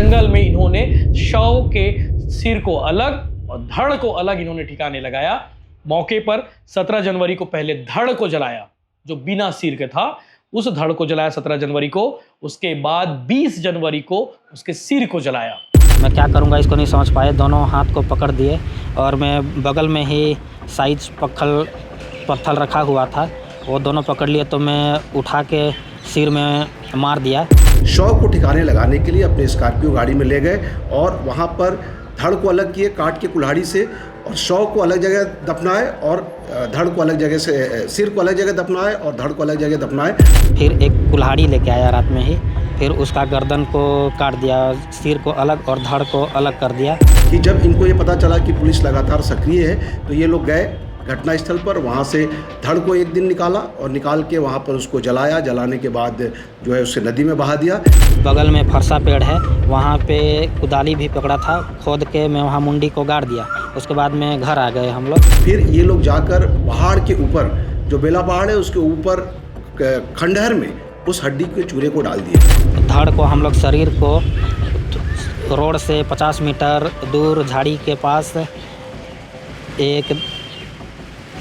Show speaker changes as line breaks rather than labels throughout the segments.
जंगल में इन्होंने शव के सिर को अलग और धड़ को अलग इन्होंने ठिकाने लगाया। मौके पर 17 जनवरी को पहले धड़ को जलाया, जो बिना सिर के था उस धड़ को जलाया 17 जनवरी को। उसके बाद 20 जनवरी को उसके सिर को जलाया।
मैं क्या करूंगा इसको नहीं समझ पाए। दोनों हाथ को पकड़ दिए और मैं बगल में ही साइज पत्थर रखा हुआ था, वो दोनों पकड़ लिए तो मैं उठा के सिर में मार दिया।
शव को ठिकाने लगाने के लिए अपने स्कॉर्पियो गाड़ी में ले गए और वहाँ पर धड़ को अलग किए काट के कुल्हाड़ी से, और शव को अलग जगह दफनाए और धड़ को अलग जगह से, सिर को अलग जगह दफनाए और धड़ को अलग जगह दफनाए।
फिर एक कुल्हाड़ी लेके आया रात में ही, फिर उसका गर्दन को काट दिया, सिर को अलग और धड़ को अलग कर दिया।
कि जब इनको ये पता चला कि पुलिस लगातार सक्रिय है तो ये लोग गए घटनास्थल पर, वहाँ से धड़ को एक दिन निकाला और निकाल के वहाँ पर उसको जलाया। जलाने के बाद जो है उससे नदी में बहा दिया।
बगल में फरसा पेड़ है, वहाँ पे कुदाली भी पकड़ा था, खोद के मैं वहाँ मुंडी को गाड़ दिया। उसके बाद में घर आ गए हम लोग।
फिर ये लोग जाकर पहाड़ के ऊपर, जो बेला पहाड़ है उसके ऊपर खंडहर में उस हड्डी के चूरे को डाल दिए।
धड़ को हम लोग शरीर को रोड से 50 मीटर दूर झाड़ी के पास एक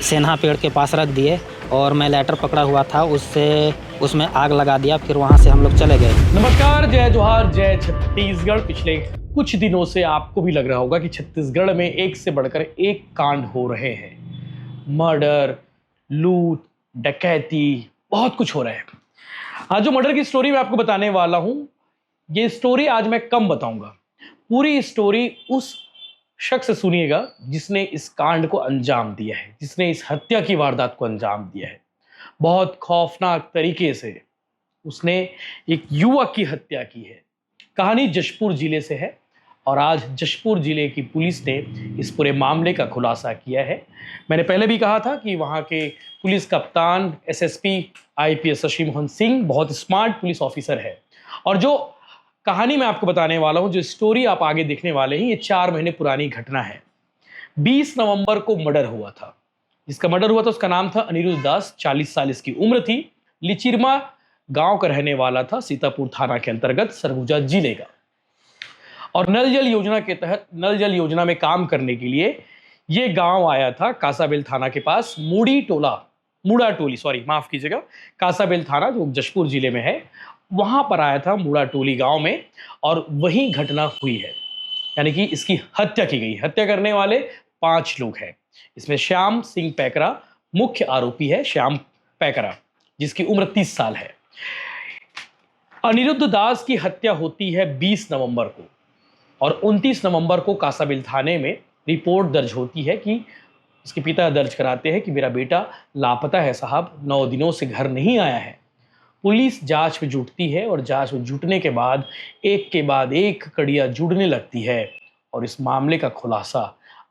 सेन्हा पेड़ के पास रख दिए और मैं लैटर पकड़ा हुआ था, उसमें आग लगा दिया। फिर वहाँ से हम लोग चले गए।
नमस्कार, जय जोहार, जय छत्तीसगढ़। पिछले कुछ दिनों से आपको भी लग रहा होगा कि छत्तीसगढ़ में एक से बढ़कर एक कांड हो रहे हैं। मर्डर, लूट, डकैती, बहुत कुछ हो रहा है। आज जो मर्डर की स्टोरी मैं आपको बताने वाला हूं, ये स्टोरी आज मैं कम बताऊंगा। पूरी स्टोरी उस शख्स से सुनिएगा जिसने इस कांड को अंजाम दिया है, जिसने इस हत्या की वारदात को अंजाम दिया है। बहुत खौफनाक तरीके से उसने एक युवक की हत्या की है। कहानी जशपुर जिले से है और आज जशपुर जिले की पुलिस ने इस पूरे मामले का खुलासा किया है। मैंने पहले भी कहा था कि वहाँ के पुलिस कप्तान एसएसपी आईपीएस शशि मोहन सिंह बहुत स्मार्ट पुलिस ऑफिसर है। और जो कहानी मैं आपको बताने वाला हूं, जो स्टोरी आप आगे देखने वाले हैं, ये 4 महीने पुरानी घटना है। 20 नवंबर को मर्डर हुआ था। जिसका मर्डर हुआ था उसका नाम था अनिरुद्ध दास, 40 साल इसकी उम्र थी। लिचिरमा गांव का रहने वाला था, सीतापुर थाना के अंतर्गत सरगुजा जिले का। और नल जल योजना के तहत, नल जल योजना में काम करने के लिए ये गांव आया था कासाबेल थाना के पास, मुड़ा टोली, माफ कीजिएगा, कासाबेल थाना जो जशपुर जिले में है, वहां पर आया था मुड़ा टोली गांव में। और वही घटना हुई है, यानी कि इसकी हत्या की गई। हत्या करने वाले 5 लोग हैं। इसमें श्याम सिंह पैकरा मुख्य आरोपी है। श्याम पैकरा जिसकी उम्र 30 साल है। अनिरुद्ध दास की हत्या होती है 20 नवंबर को और 29 नवंबर को कासाबेल थाने में रिपोर्ट दर्ज होती है कि उसके पिता दर्ज कराते हैं कि मेरा बेटा लापता है साहब, 9 दिनों से घर नहीं आया है। पुलिस जांच में जुटती है और जांच में जुटने के बाद एक के बाद एक कड़ियाँ जुड़ने लगती है और इस मामले का खुलासा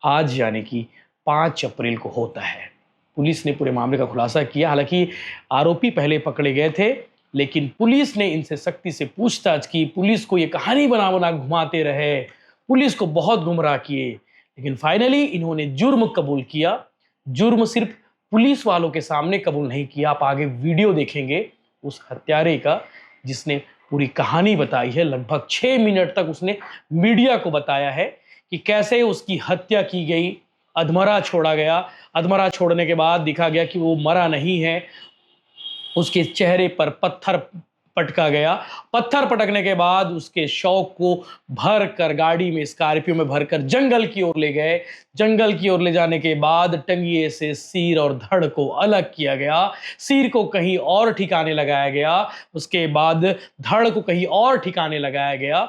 आज यानी कि 5 अप्रैल को होता है। पुलिस ने पूरे मामले का खुलासा किया। हालांकि आरोपी पहले पकड़े गए थे, लेकिन पुलिस ने इनसे सख्ती से पूछताछ की। पुलिस को ये कहानी बना बना घुमाते रहे, पुलिस को बहुत गुमराह किए, लेकिन फाइनली इन्होंने जुर्म कबूल किया। जुर्म सिर्फ पुलिस वालों के सामने कबूल नहीं किया, आप आगे वीडियो देखेंगे उस हत्यारे का, जिसने पूरी कहानी बताई है। लगभग 6 मिनट तक उसने मीडिया को बताया है कि कैसे उसकी हत्या की गई, अधमरा छोड़ा गया। अधमरा छोड़ने के बाद दिखा गया कि वो मरा नहीं है, उसके चेहरे पर पत्थर पटका गया। पत्थर पटकने के बाद उसके शव को भर कर गाड़ी में, स्कॉर्पियो में भरकर जंगल की ओर ले गए। जंगल की ओर ले जाने के बाद टंगिए से सिर और धड़ को अलग किया गया। सिर को कहीं और ठिकाने लगाया गया, उसके बाद धड़ को कहीं और ठिकाने लगाया गया।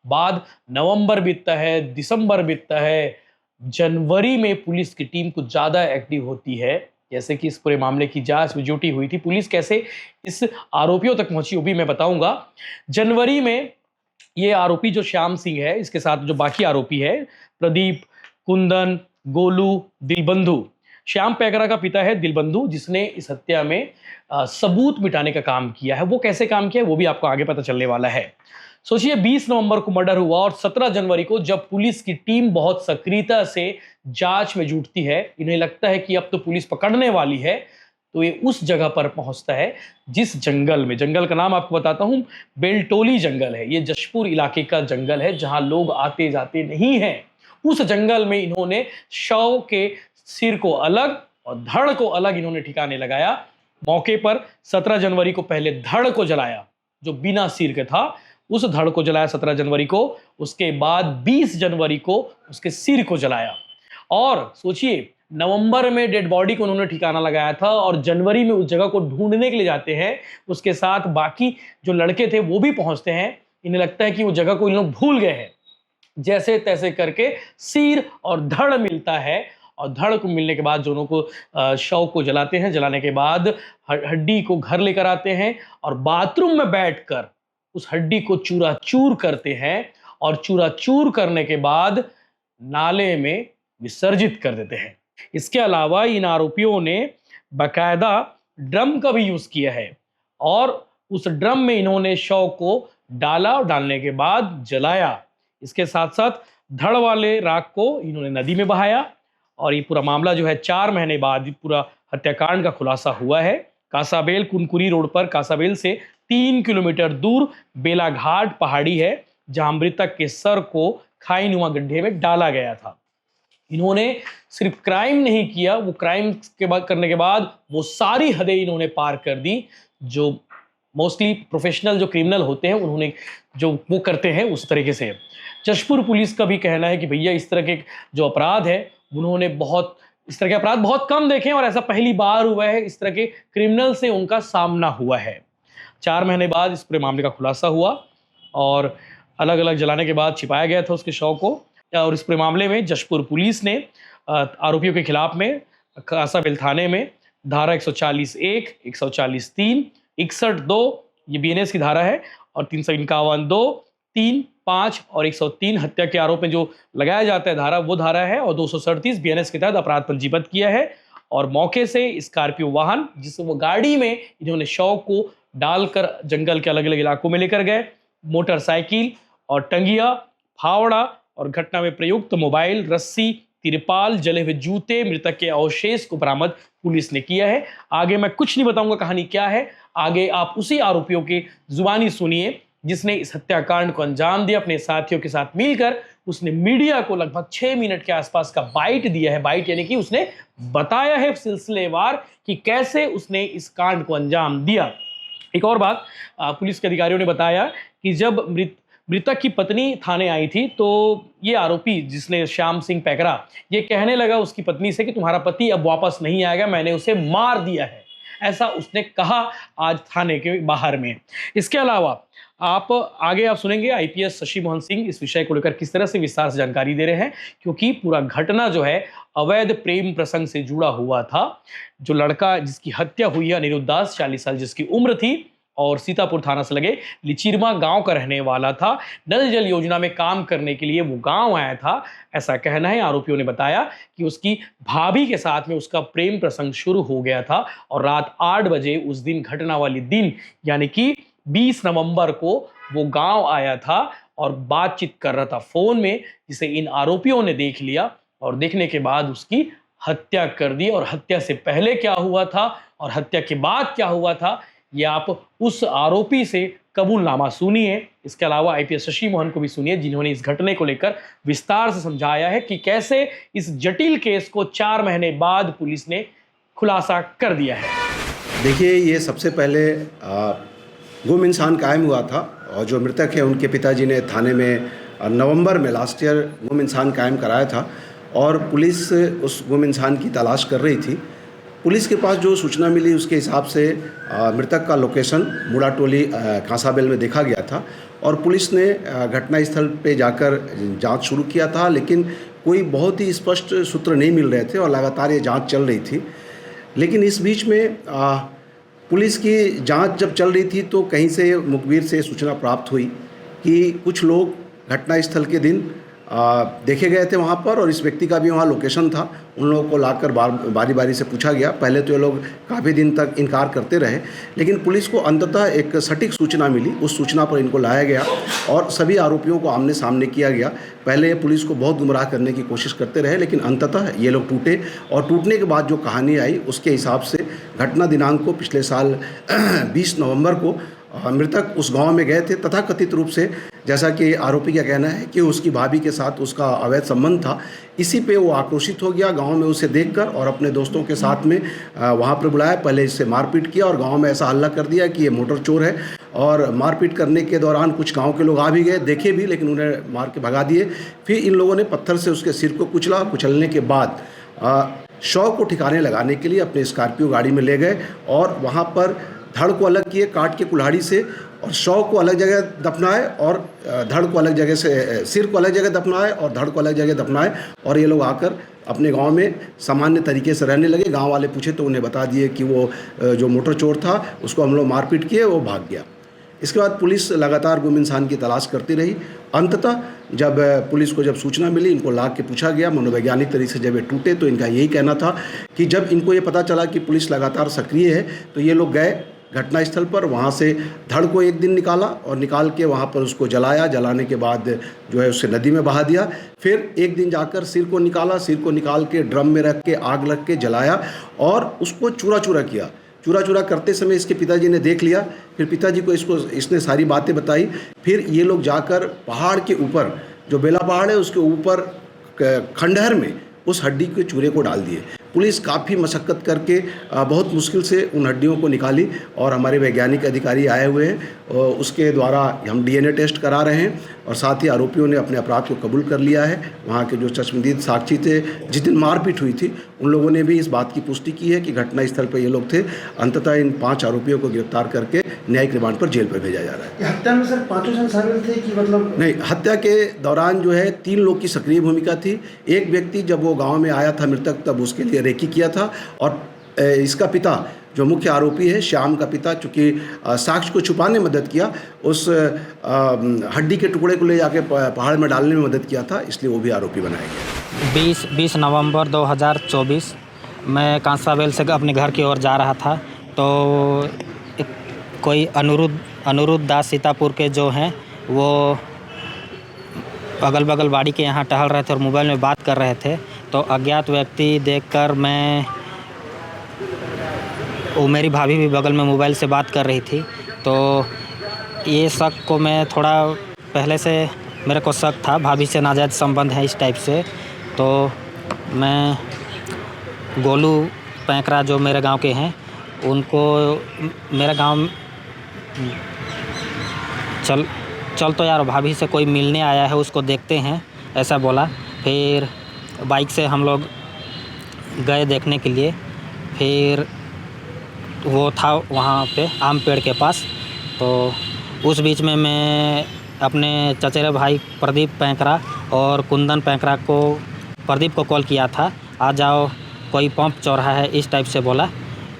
बाद नवंबर बीतता है, दिसंबर बीतता है, जनवरी में पुलिस की टीम कुछ ज़्यादा एक्टिव होती है। जैसे कि इस पूरे मामले की जांच में जुटी हुई थी पुलिस, कैसे इस आरोपियों तक पहुंची वो भी मैं बताऊंगा। जनवरी में ये आरोपी जो श्याम सिंह है, इसके साथ जो बाकी आरोपी है, प्रदीप, कुंदन, गोलू, दिलबंधु। श्याम पैकरा का पिता है दिलबंधु, जिसने इस हत्या में सबूत मिटाने का काम किया है। वो कैसे काम किया है वो भी आपको आगे पता चलने वाला है। सोचिए 20 नवंबर को मर्डर हुआ और 17 जनवरी को जब पुलिस की टीम बहुत सक्रियता से जांच में जुटती है, इन्हें लगता है कि अब तो पुलिस पकड़ने वाली है, तो ये उस जगह पर पहुंचता है जिस जंगल में, जंगल का नाम आपको बताता हूं, बेलटोली जंगल है। ये जशपुर इलाके का जंगल है जहां लोग आते जाते नहीं हैं। उस जंगल में इन्होंने शव के सिर को अलग और धड़ को अलग इन्होंने ठिकाने लगाया। मौके पर 17 जनवरी को पहले धड़ को जलाया, जो बिना सिर के था, उस धड़ को जलाया 17 जनवरी को। उसके बाद 20 जनवरी को उसके सिर को जलाया। और सोचिए, नवंबर में डेड बॉडी को उन्होंने ठिकाना लगाया था और जनवरी में उस जगह को ढूंढने के लिए जाते हैं। उसके साथ बाकी जो लड़के थे वो भी पहुंचते हैं। इन्हें लगता है कि वो जगह को इन लोग भूल गए हैं। जैसे तैसे करके सिर और धड़ मिलता है और धड़ को मिलने के बाद दोनों को शव को जलाते हैं। जलाने के बाद हड्डी को घर लेकर आते हैं और बाथरूम में बैठकर उस हड्डी को चूरा-चूर करते हैं और चूरा-चूर करने के बाद नाले में विसर्जित कर देते हैं। इसके अलावा इन आरोपियों ने बाकायदा ड्रम का भी यूज किया है और उस ड्रम में इन्होंने शव को डाला और डालने के बाद जलाया। इसके साथ साथ धड़ वाले राख को इन्होंने नदी में बहाया। और ये पूरा मामला जो है 4 महीने बाद पूरा हत्याकांड का खुलासा हुआ है। कासाबेल कुनकुरी रोड पर कासाबेल से 3 किलोमीटर दूर बेलाघाट पहाड़ी है जहां मृतक के सर को खाईनुमा गड्ढे में डाला गया था। इन्होंने सिर्फ क्राइम नहीं किया, वो क्राइम के बाद करने के बाद वो सारी हदें इन्होंने पार कर दी जो मोस्टली प्रोफेशनल जो क्रिमिनल होते हैं उन्होंने जो वो करते हैं उस तरीके से। जशपुर पुलिस का भी कहना है कि भैया इस तरह के जो अपराध है उन्होंने इस तरह के अपराध बहुत कम देखे हैं और ऐसा पहली बार हुआ है, इस तरह के क्रिमिनल से उनका सामना हुआ है। 4 महीने बाद इस पूरे मामले का खुलासा हुआ और अलग अलग जलाने के बाद छिपाया गया था उसके शव को। और इस पूरे मामले में जशपुर पुलिस ने आरोपियों के खिलाफ में कासाबेल थाने में धारा 140(1), 140(3), 61(2) ये बीएनएस की धारा है और 351(2), 3, 5 और 103 हत्या के आरोप में जो लगाया जाता है धारा वो धारा है और 237 बीएनएस के तहत अपराध पंजीबद्ध किया है। और मौके से स्कॉर्पियो वाहन जिस वो गाड़ी में इन्होंने शव को डालकर जंगल के अलग अलग इलाकों में लेकर गए, मोटरसाइकिल और टंगिया, फावड़ा और घटना में प्रयुक्त मोबाइल, रस्सी, तिरपाल, जले हुए जूते, मृतक के अवशेष को बरामद पुलिस ने किया है। आगे मैं कुछ नहीं बताऊंगा कहानी क्या है, आगे आप उसी आरोपियों की जुबानी सुनिए जिसने इस हत्याकांड को अंजाम दिया। अपने साथियों के साथ मिलकर उसने मीडिया को लगभग 6 मिनट के आसपास का बाइट दिया है। बाइट यानी कि उसने बताया है सिलसिलेवार कि कैसे उसने इस कांड को अंजाम दिया। एक और बात, पुलिस के अधिकारियों ने बताया कि जब मृतक की पत्नी थाने आई थी तो ये आरोपी जिसने श्याम सिंह पैकरा ये कहने लगा उसकी पत्नी से कि तुम्हारा पति अब वापस नहीं आएगा, मैंने उसे मार दिया है, ऐसा उसने कहा आज थाने के बाहर में। इसके अलावा आप सुनेंगे आईपीएस शशि मोहन सिंह इस विषय को लेकर किस तरह से विस्तार से जानकारी दे रहे हैं, क्योंकि पूरा घटना जो है अवैध प्रेम प्रसंग से जुड़ा हुआ था। जो लड़का जिसकी हत्या हुई है अनिरुद्ध दास 40 साल जिसकी उम्र थी और सीतापुर थाना से लगे लिचिरमा गांव का रहने वाला था। नल जल योजना में काम करने के लिए वो गांव आया था, ऐसा कहना है। आरोपियों ने बताया कि उसकी भाभी के साथ में उसका प्रेम प्रसंग शुरू हो गया था और रात 8 बजे उस दिन घटना वाली दिन यानी कि 20 नवंबर को वो गांव आया था और बातचीत कर रहा था फोन में, जिसे इन आरोपियों ने देख लिया और देखने के बाद उसकी हत्या कर दी। और हत्या से पहले क्या हुआ था और हत्या के बाद क्या हुआ था ये आप उस आरोपी से कबूलनामा सुनिए। इसके अलावा आईपीएस शशि मोहन को भी सुनिए जिन्होंने इस घटने को लेकर विस्तार से समझाया है कि कैसे इस जटिल केस को 4 महीने बाद पुलिस ने खुलासा कर दिया है।
देखिए, ये सबसे पहले गुम इंसान कायम हुआ था और जो मृतक है उनके पिताजी ने थाने में नवंबर में लास्ट ईयर गुम इंसान कायम कराया था और पुलिस उस गुम इंसान की तलाश कर रही थी। पुलिस के पास जो सूचना मिली उसके हिसाब से मृतक का लोकेशन मुड़ाटोली कासाबेल में देखा गया था और पुलिस ने घटनास्थल पे जाकर जांच शुरू किया था, लेकिन कोई बहुत ही स्पष्ट सूत्र नहीं मिल रहे थे और लगातार ये जांच चल रही थी। लेकिन इस बीच में पुलिस की जांच जब चल रही थी तो कहीं से मुखबिर से सूचना प्राप्त हुई कि कुछ लोग घटनास्थल के दिन देखे गए थे वहाँ पर, और इस व्यक्ति का भी वहाँ लोकेशन था। उन लोगों को लाकर बारी बारी से पूछा गया। पहले तो ये लोग काफ़ी दिन तक इनकार करते रहे, लेकिन पुलिस को अंततः एक सटीक सूचना मिली। उस सूचना पर इनको लाया गया और सभी आरोपियों को आमने सामने किया गया। पहले पुलिस को बहुत गुमराह करने की कोशिश करते रहे, लेकिन अंततः ये लोग टूटे, और टूटने के बाद जो कहानी आई उसके हिसाब से घटना दिनांक को पिछले साल 20 नवंबर को मृतक उस गांव में गए थे। तथाकथित रूप से, जैसा कि आरोपी का कहना है कि उसकी भाभी के साथ उसका अवैध संबंध था, इसी पे वो आक्रोशित हो गया गांव में उसे देखकर, और अपने दोस्तों के साथ में वहां पर बुलाया। पहले इससे मारपीट किया और गांव में ऐसा हल्ला कर दिया कि ये मोटर चोर है, और मारपीट करने के दौरान कुछ गांव के लोग आ भी गए, देखे भी, लेकिन उन्हें मार के भगा दिए। फिर इन लोगों ने पत्थर से उसके सिर को कुचला। कुचलने के बाद शव को ठिकाने लगाने के लिए अपने स्कॉर्पियो गाड़ी में ले गए, और वहाँ पर धड़ को अलग किए काट के कुल्हाड़ी से, और शव को अलग जगह दफनाए, और धड़ को अलग जगह से, सिर को अलग जगह दफनाए और धड़ को अलग जगह दफनाए। और ये लोग आकर अपने गांव में सामान्य तरीके से रहने लगे। गांव वाले पूछे तो उन्हें बता दिए कि वो जो मोटर चोर था उसको हम लोग मारपीट किए, वो भाग गया। इसके बाद पुलिस लगातार गुम इंसान की तलाश करती रही। अंततः जब पुलिस को सूचना मिली, इनको ला के पूछा गया मनोवैज्ञानिक तरीके से, जब ये टूटे तो इनका यही कहना था कि जब इनको ये पता चला कि पुलिस लगातार सक्रिय है, तो ये लोग गए घटनास्थल पर। वहाँ से धड़ को एक दिन निकाला, और निकाल के वहाँ पर उसको जलाया। जलाने के बाद जो है उससे नदी में बहा दिया। फिर एक दिन जाकर सिर को निकाला, सिर को निकाल के ड्रम में रख के आग रख के जलाया, और उसको चूरा चूरा किया। चूरा चूरा करते समय इसके पिताजी ने देख लिया। फिर पिताजी को इसने सारी बातें बताई। फिर ये लोग जाकर पहाड़ के ऊपर, जो बेला पहाड़ है उसके ऊपर खंडहर में उस हड्डी के चूरे को डाल दिए। पुलिस काफ़ी मशक्क़त करके बहुत मुश्किल से उन हड्डियों को निकाली, और हमारे वैज्ञानिक अधिकारी आए हुए हैं। उसके द्वारा हम DNA टेस्ट करा रहे हैं, और साथ ही आरोपियों ने अपने अपराध को कबूल कर लिया है। वहाँ के जो चश्मदीद साक्षी थे, जिस दिन मारपीट हुई थी, उन लोगों ने भी इस बात की पुष्टि की है कि घटनास्थल पर ये लोग थे। अंततः इन 5 आरोपियों को गिरफ्तार करके न्यायिक रिमांड पर जेल पर भेजा जा रहा है।
हत्या में सर 5 जन शामिल थे कि मतलब?
नहीं, हत्या के दौरान जो है 3 लोग की सक्रिय भूमिका थी। एक व्यक्ति जब वो गाँव में आया था मृतक, तब उसके लिए रेकी किया था, और इसका पिता जो मुख्य आरोपी है, श्याम का पिता, चूँकि साक्ष्य को छुपाने में मदद किया, उस हड्डी के टुकड़े को ले जाके पहाड़ में डालने में मदद किया था, इसलिए वो भी आरोपी बनाया गया।
20 नवंबर 2024 मैं कांसाबेल से अपने घर की ओर जा रहा था, तो कोई अनिरुद्ध दास सीतापुर के जो हैं वो अगल बगल बाड़ी के यहाँ टहल रहे थे और मोबाइल में बात कर रहे थे। तो अज्ञात व्यक्ति देखकर वो मेरी भाभी भी बगल में मोबाइल से बात कर रही थी, तो ये शक को मैं थोड़ा पहले से मेरे को शक था, भाभी से नाजायज़ संबंध है इस टाइप से। तो मैं गोलू पैंकरा जो मेरे गांव के हैं, उनको मेरे गांव चल तो यार, भाभी से कोई मिलने आया है, उसको देखते हैं, ऐसा बोला। फिर बाइक से हम लोग गए देखने के लिए। फिर वो था वहाँ पे आम पेड़ के पास। तो उस बीच में मैं अपने चचेरे भाई प्रदीप पैंकरा और कुंदन पैंकरा को, प्रदीप को कॉल किया था, आ जाओ कोई पंप चौराहा है, इस टाइप से बोला।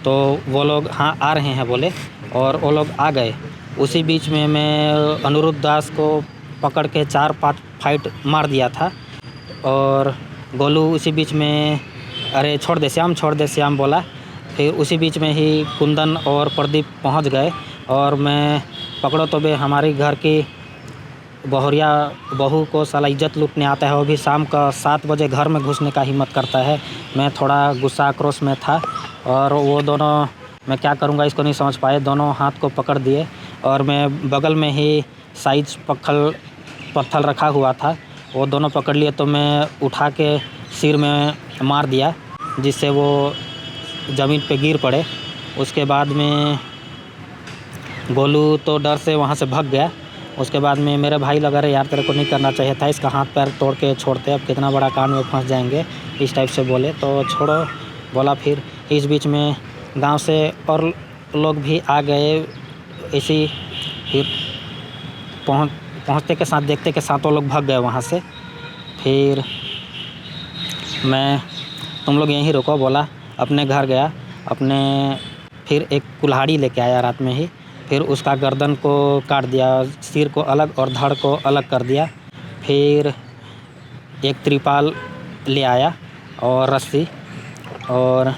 तो वो लोग हाँ आ रहे हैं बोले, और वो लोग आ गए। उसी बीच में मैं अनिरुद्ध दास को पकड़ के 4-5 फाइट मार दिया था, और गोलू उसी बीच में अरे छोड़ दे श्याम बोला। फिर उसी बीच में ही कुंदन और प्रदीप पहुंच गए, और मैं पकड़ो तो बे, हमारी घर की बहुरिया बहू को साला इज्जत लूटने आता है, वो भी शाम का 7 बजे घर में घुसने का हिम्मत करता है। मैं थोड़ा गुस्सा आक्रोश में था, और वो दोनों, मैं क्या करूँगा इसको नहीं समझ पाए, दोनों हाथ को पकड़ दिए, और मैं बगल में ही साइज पत्थर रखा हुआ था, वो दोनों पकड़ लिए। तो मैं उठा के सिर में मार दिया, जिससे वो ज़मीन पे गिर पड़े। उसके बाद में गोलू तो डर से वहाँ से भाग गया। उसके बाद में मेरे भाई लगा रहे यार तेरे को नहीं करना चाहिए था, इसका हाथ पैर तोड़ के छोड़ते, अब कितना बड़ा कांड में फंस जाएंगे, इस टाइप से बोले। तो छोड़ो बोला। फिर इस बीच में गांव से और लोग भी आ गए इसी। फिर पहुँचते के साथ, देखते के साथ वो लोग भाग गए वहाँ से। फिर मैं तुम लोग यहीं रुको बोला, अपने घर गया। फिर एक कुल्हाड़ी लेके आया रात में ही। फिर उसका गर्दन को काट दिया, सिर को अलग और धड़ को अलग कर दिया। फिर एक त्रिपाल ले आया और रस्सी, और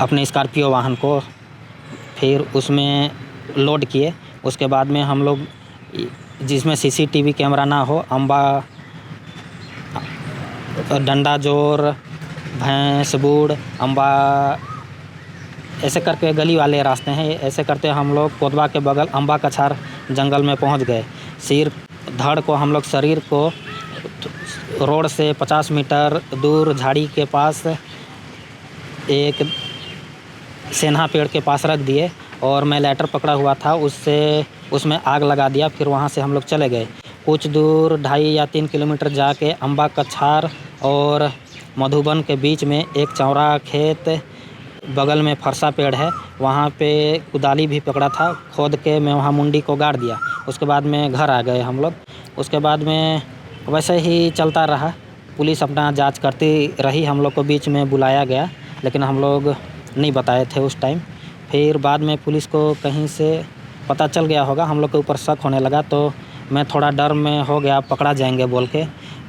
अपने स्कॉर्पियो वाहन को फिर उसमें लोड किए। उसके बाद में हम लोग जिसमें सीसीटीवी कैमरा ना हो, अम्बा, डंडा जोर, भैंस बूढ़, अम्बा, ऐसे करके गली वाले रास्ते हैं, ऐसे करते हम लोग कोतवा के बगल अम्बा कछार जंगल में पहुंच गए। सिर धड़ को हम लोग शरीर को रोड से 50 मीटर दूर झाड़ी के पास एक सेन्हा पेड़ के पास रख दिए, और मैं लैटर पकड़ा हुआ था, उसमें आग लगा दिया। फिर वहाँ से हम लोग चले गए। कुछ दूर 2.5 या 3 किलोमीटर जाके अम्बा कछार और मधुबन के बीच में एक चौरा खेत, बगल में फरसा पेड़ है, वहाँ पे कुदाली भी पकड़ा था, खोद के मैं वहाँ मुंडी को गाड़ दिया। उसके बाद में घर आ गए हम लोग। उसके बाद में वैसे ही चलता रहा, पुलिस अपना जांच करती रही। हम लोग को बीच में बुलाया गया, लेकिन हम लोग नहीं बताए थे उस टाइम। फिर बाद में पुलिस को कहीं से पता चल गया होगा, हम लोग के ऊपर शक होने लगा, तो मैं थोड़ा डर में हो गया, पकड़ा जाएंगे बोल के।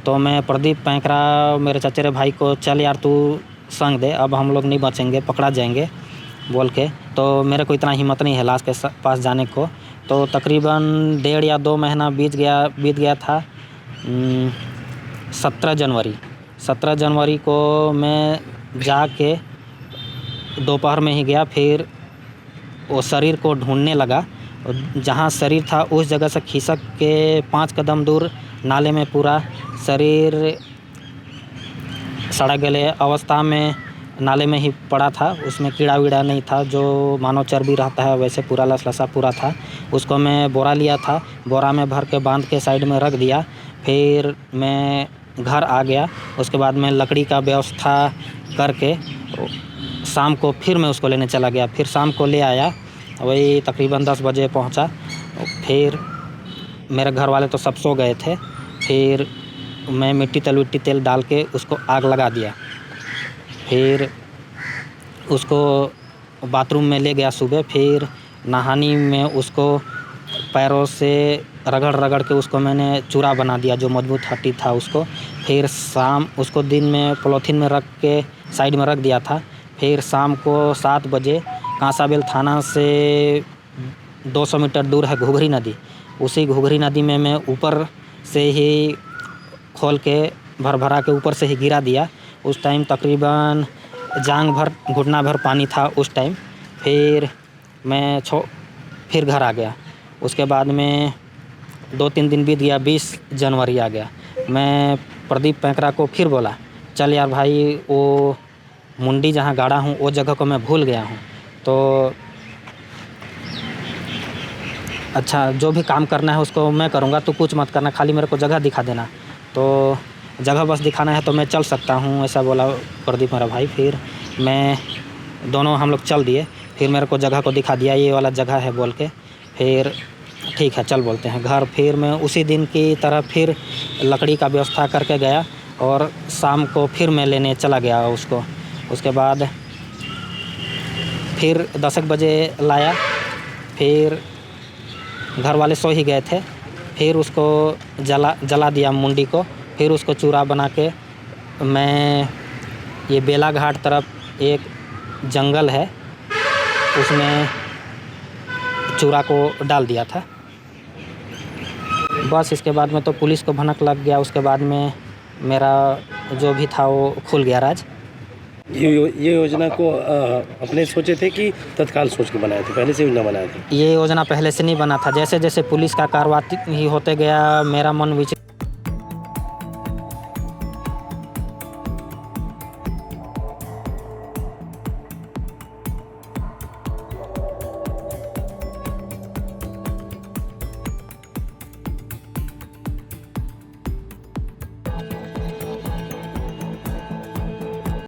तो मैं प्रदीप पैंकरा, मेरे चचेरे भाई को, चल यार तू संग दे, अब हम लोग नहीं बचेंगे, पकड़ा जाएंगे बोल के। तो मेरे को इतना हिम्मत नहीं है लाश के पास जाने को। तो तकरीबन 1.5 या 2 महीना बीत गया था। 17 जनवरी को मैं जाके दोपहर में ही गया। फिर वो शरीर को ढूंढने लगा, जहाँ शरीर था उस जगह से खिसक के 5 कदम दूर नाले में पूरा शरीर सड़ा गले अवस्था में नाले में ही पड़ा था। उसमें कीड़ा वीड़ा नहीं था, जो मानव चर्बी रहता है वैसे पूरा लसलसा पूरा था। उसको मैं बोरा लिया था, बोरा में भर के बांध के साइड में रख दिया। फिर मैं घर आ गया। उसके बाद मैं लकड़ी का व्यवस्था करके शाम को फिर मैं उसको लेने चला गया। फिर शाम को ले आया, वही तकरीबन 10 बजे पहुंचा। फिर मेरे घर वाले तो सब सो गए थे। फिर मैं मिट्टी तेल डाल के उसको आग लगा दिया। फिर उसको बाथरूम में ले गया सुबह। फिर नहानी में उसको पैरों से रगड़ के उसको मैंने चूरा बना दिया, जो मजबूत हड्डी था उसको। फिर शाम उसको दिन में पॉलीथीन में रख के साइड में रख दिया था। फिर शाम को 7 बजे कांसाबेल थाना से 200 मीटर दूर है घुघरी नदी। उसी घुघरी नदी में मैं ऊपर से ही खोल के भरा के ऊपर से ही गिरा दिया। उस टाइम तकरीबन जांग भर, घुटना भर पानी था उस टाइम। फिर मैं फिर घर आ गया। उसके बाद में 2-3 दिन बीत गया, 20 जनवरी आ गया। मैं प्रदीप पैंकरा को फिर बोला, चल यार भाई, वो मुंडी जहाँ गाड़ा हूँ वो जगह को मैं भूल गया हूँ, तो अच्छा जो भी काम करना है उसको मैं करूँगा, तू कुछ मत करना, खाली मेरे को जगह दिखा देना। तो जगह बस दिखाना है तो मैं चल सकता हूँ, ऐसा बोला प्रदीप मेरा भाई। फिर मैं दोनों हम लोग चल दिए। फिर मेरे को जगह को दिखा दिया, ये वाला जगह है बोल के। फिर ठीक है चल बोलते हैं घर। फिर मैं उसी दिन की तरह फिर लकड़ी का व्यवस्था करके गया और शाम को फिर मैं लेने चला गया उसको। उसके बाद फिर 10 बजे लाया। फिर घर वाले सो ही गए थे। फिर उसको जला दिया मुंडी को। फिर उसको चूरा बना के मैं ये बेला घाट तरफ एक जंगल है उसमें चूरा को डाल दिया था। बस इसके बाद में तो पुलिस को भनक लग गया। उसके बाद में मेरा जो भी था वो खुल गया राज।
ये योजना को अपने सोचे थे कि तत्काल सोच के बनाए थे, पहले से योजना बनाए थे?
ये योजना पहले से नहीं बना था। जैसे जैसे पुलिस का कार्रवाई ही होते गया मेरा मन विचलित